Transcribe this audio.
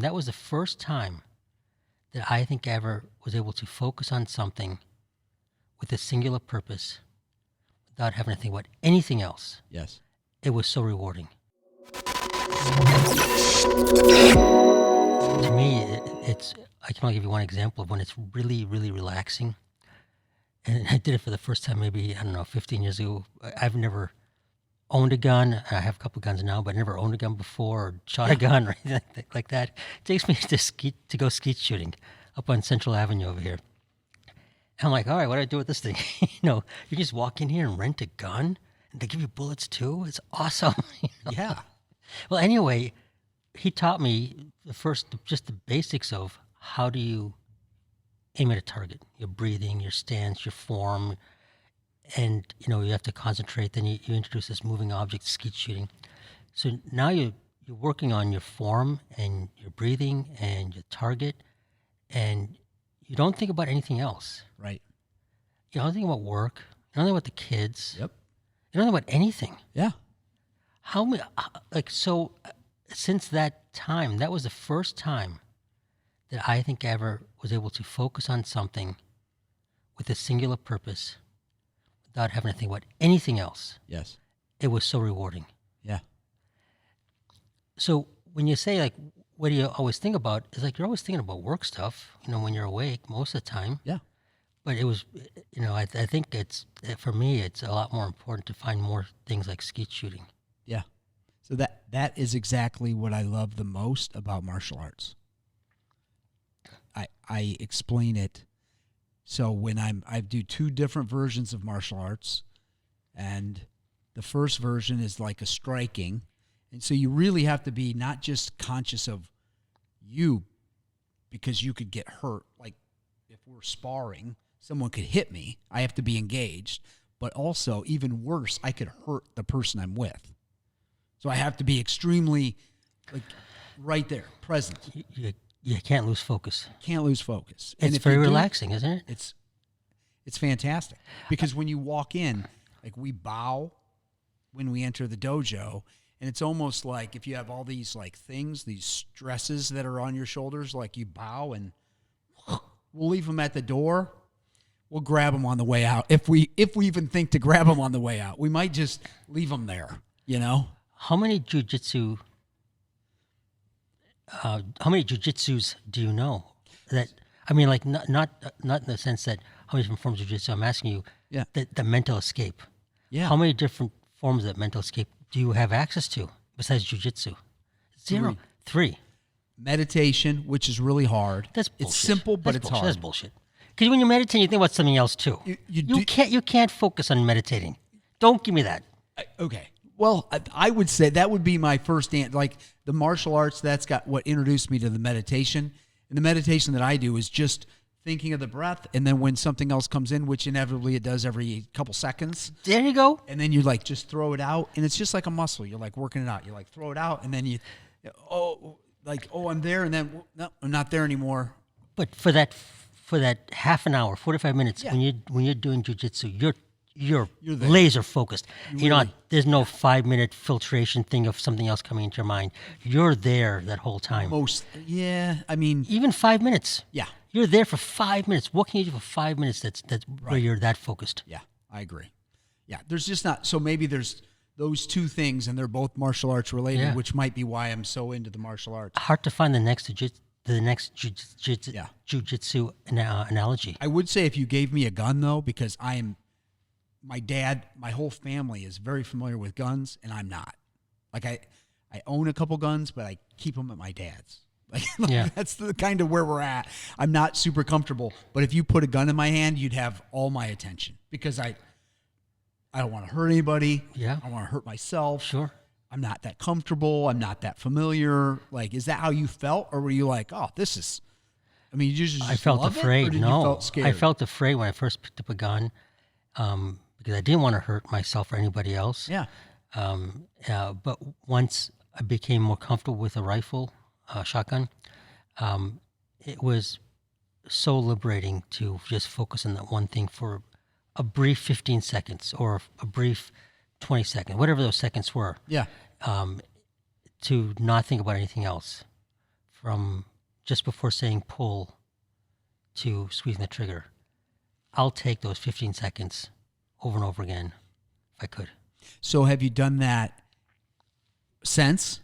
That was the first time that I think I ever was able to focus on something with a singular purpose without having to think about anything else. Yes. It was so rewarding. To me, I can only give you one example of when it's really, really relaxing. And I did it for the first time maybe, 15 years ago. I've never owned a gun. I have a couple of guns now, but I never owned a gun before or shot a gun or anything like that. It takes me to go skeet shooting up on Central Avenue over here. And I'm like, all right, what do I do with this thing? You just walk in here and rent a gun, and they give you bullets too. It's awesome. Yeah. Well, anyway, he taught me just the basics of how do you aim at a target, your breathing, your stance, your form, and, you have to concentrate. Then you introduce this moving object, skeet shooting. So now you're working on your form and your breathing and your target, and you don't think about anything else. Right. You don't think about work. You don't think about the kids. Yep. You don't think about anything. Yeah. Since that time, that was the first time that I think I ever was able to focus on something with a singular purpose without having to think about anything else. Yes. It was so rewarding. Yeah. So when you say, what do you always think about? It's like you're always thinking about work stuff, when you're awake most of the time. Yeah. But it was, I think for me, it's a lot more important to find more things like skeet shooting. Yeah. So that is exactly what I love the most about martial arts. I explain it. So when I do two different versions of martial arts, and the first version is like a striking. And so you really have to be not just conscious of you, because you could get hurt. Like if we're sparring, someone could hit me. I have to be engaged. But also, even worse, I could hurt the person I'm with. So I have to be extremely, right there, present. You can't lose focus. Can't lose focus. It's very relaxing, isn't it? It's fantastic. Because when you walk in, we bow when we enter the dojo, and it's almost like if you have all these things, these stresses that are on your shoulders, you bow, and we'll leave them at the door. We'll grab them on the way out. If we even think to grab them on the way out, we might just leave them there, How many jujitsus do you know? Not in the sense that how many different forms of jujitsu. I'm asking you, the mental escape. Yeah. How many different forms of that mental escape do you have access to besides jujitsu? Zero. Three. Meditation, which is really hard. That's bullshit. It's simple, but it's hard. That's bullshit. Because when you meditate, you think about something else too. You can't focus on meditating. Don't give me that. Okay. Well, I would say that would be my first answer. The martial arts, that's got what introduced me to the meditation. And the meditation that I do is just thinking of the breath, and then when something else comes in, which inevitably it does every couple seconds. There you go. And then you just throw it out, and it's just like a muscle. You're working it out. You throw it out, and then I'm there, and then no, I'm not there anymore. But for that half an hour, 45 minutes, Yeah. when you're doing jiu-jitsu, you're laser focused. There's no 5-minute filtration thing of something else coming into your mind. You're there that whole time. Even 5 minutes. Yeah. You're there for 5 minutes. What can you do for 5 minutes that's where you're that focused? Yeah, I agree. Yeah, there's just not, so maybe there's those two things, and they're both martial arts related, which might be why I'm so into the martial arts. Hard to find the next jiu-jitsu analogy. I would say if you gave me a gun, though, because my dad, my whole family is very familiar with guns, and I'm not. I own a couple guns, but I keep them at my dad's. That's the kind of where we're at. I'm not super comfortable, but if you put a gun in my hand, you'd have all my attention, because I don't want to hurt anybody. Yeah. I don't want to hurt myself. Sure. I'm not that comfortable. I'm not that familiar. Is that how you felt, or were you this is? You just I felt love afraid. It, or did no, you felt scared? I felt afraid when I first picked up a gun, because I didn't want to hurt myself or anybody else. Yeah. But once I became more comfortable with a rifle, shotgun, it was so liberating to just focus on that one thing for a brief 15 seconds or a brief 20 seconds, whatever those seconds were. Yeah. To not think about anything else from just before saying pull to squeezing the trigger, I'll take those 15 seconds over and over again if I could. So have you done that since?